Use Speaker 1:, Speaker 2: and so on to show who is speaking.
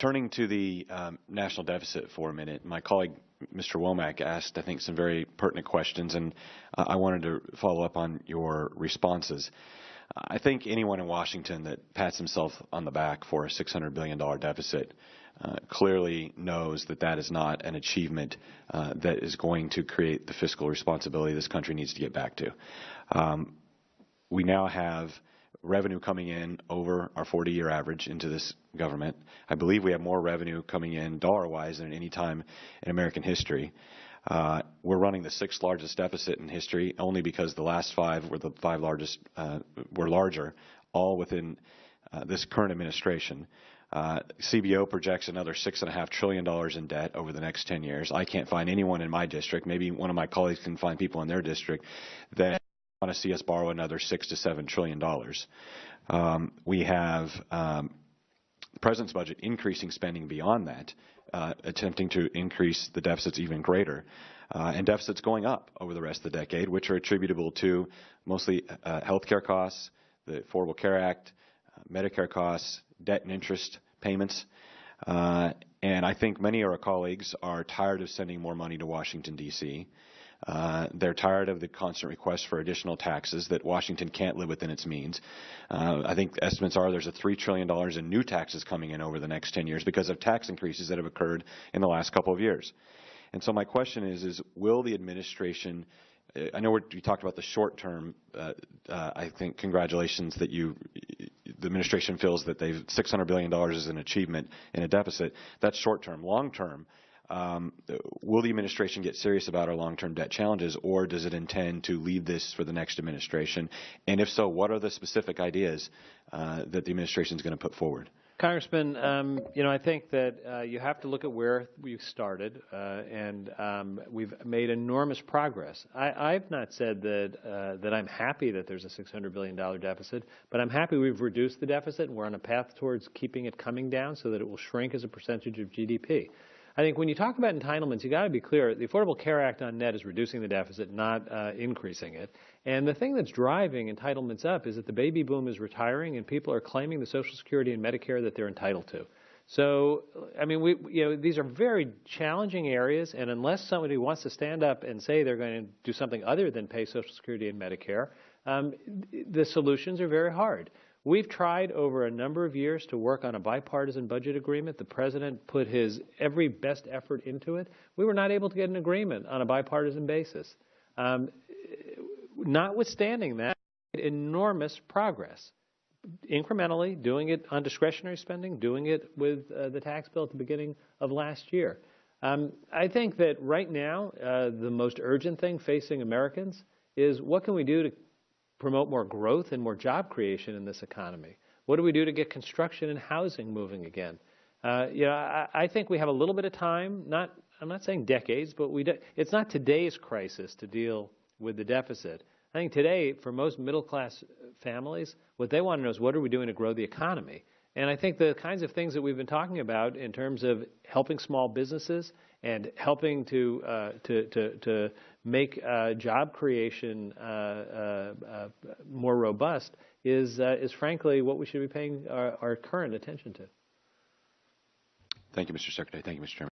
Speaker 1: Turning to the national deficit for a minute, my colleague, Mr. Womack, asked, I think, some very pertinent questions, and I wanted to follow up on your responses. I think anyone in Washington that pats himself on the back for a $600 billion deficit clearly knows that that is not an achievement that is going to create the fiscal responsibility this country needs to get back to. We now have revenue coming in over our 40-year average into this government. I believe we have more revenue coming in dollar-wise than at any time in American history. We're running the 6th largest deficit in history only because the last 5 were the 5 largest, were larger, all within this current administration. CBO projects another $6.5 trillion in debt over the next 10 years. I can't find anyone in my district, maybe one of my colleagues can find people in their district, that want to see us borrow another $6 to $7 trillion. We have the President's budget increasing spending beyond that, attempting to increase the deficits even greater, and deficits going up over the rest of the decade, which are attributable to mostly health care costs, the Affordable Care Act, Medicare costs, debt and interest payments. And I think many of our colleagues are tired of sending more money to Washington, D.C. They're tired of the constant requests for additional taxes that Washington can't live within its means. I think estimates are there's a $3 trillion in new taxes coming in over the next 10 years because of tax increases that have occurred in the last couple of years. And so my question is will the administration, I know we talked about the short term, I think congratulations that the administration feels that $600 billion is an achievement in a deficit. That's short term. Long term, will the administration get serious about our long-term debt challenges, or does it intend to leave this for the next administration? And if so, what are the specific ideas that the administration is going to put forward?
Speaker 2: Congressman, I think that you have to look at where we've started, and we've made enormous progress. I've not said that I'm happy that there's a $600 billion deficit, but I'm happy we've reduced the deficit and we're on a path towards keeping it coming down so that it will shrink as a percentage of GDP. I think when you talk about entitlements, you got to be clear. The Affordable Care Act on net is reducing the deficit, not increasing it. And the thing that's driving entitlements up is that the baby boom is retiring and people are claiming the Social Security and Medicare that they're entitled to. So, I mean, these are very challenging areas, and unless somebody wants to stand up and say they're going to do something other than pay Social Security and Medicare, the solutions are very hard. We've tried over a number of years to work on a bipartisan budget agreement. The President put his every best effort into it. We were not able to get an agreement on a bipartisan basis. Notwithstanding that, enormous progress. Incrementally, doing it on discretionary spending, doing it with the tax bill at the beginning of last year. I think that right now, the most urgent thing facing Americans is what can we do to promote more growth and more job creation in this economy? What do we do to get construction and housing moving again? I think we have a little bit of time, I'm not saying decades, but it's not today's crisis to deal with the deficit. I think today, for most middle-class families, what they want to know is what are we doing to grow the economy? And I think the kinds of things that we've been talking about in terms of helping small businesses and helping to make job creation more robust is frankly what we should be paying our current attention to.
Speaker 1: Thank you, Mr. Secretary. Thank you, Mr. Chairman.